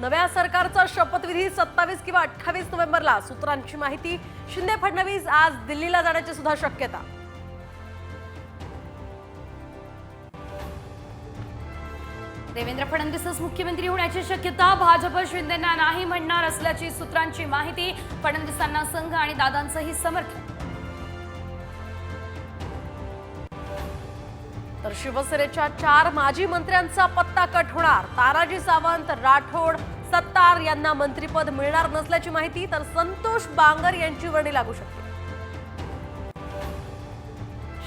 नव्या सरकारचा शपथविधी 27 किंवा 28 नोव्हेंबरला, सूत्रांची माहिती. शिंदे फडणवीस आज दिल्लीला जाण्याची सुद्धा शक्यता. देवेंद्र फडणवीसच मुख्यमंत्री होण्याची शक्यता. भाजप शिंदेंना नाही म्हणणार असल्याची सूत्रांची माहिती. फडणवीसांना संघ आणि दादांचंही समर्थन. तर शिवसेनेच्या 4 माजी मंत्र्यांचा पत्ता कट होणार. तानाजी सावंत, राठोड, सत्तार यांना मंत्रिपद मिळणार नसल्याची माहिती. तर संतोष बांगर यांची वर्णी लागू शकते.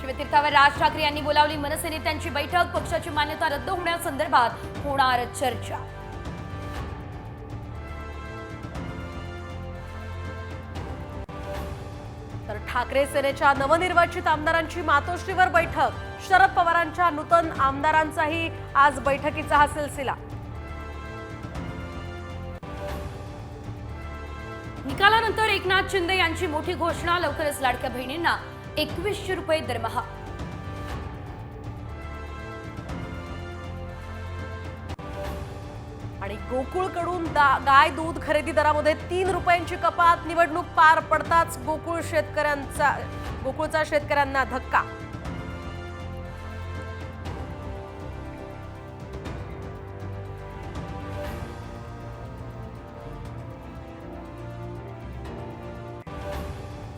शिवतीर्थावर राज ठाकरे यांनी बोलावली मनसे नेत्यांची बैठक. पक्षाची मान्यता रद्द होण्यासंदर्भात होणार चर्चा. तर ठाकरे सेनेच्या नवनिर्वाचित आमदारांची मातोश्रीवर बैठक. शरद पवारांच्या नूतन आमदारांचाही आज बैठकीचा हा सिलसिला. निकालानंतर एकनाथ शिंदे यांची मोठी घोषणा. लवकरच लाडक्या बहिणींना 2100 रुपये दरमहा. आणि गोकुळकडून गाय दूध खरेदी दरामध्ये 3 रुपयांची कपात. निवडणूक पार पडताच गोकुळचा शेतकऱ्यांना धक्का.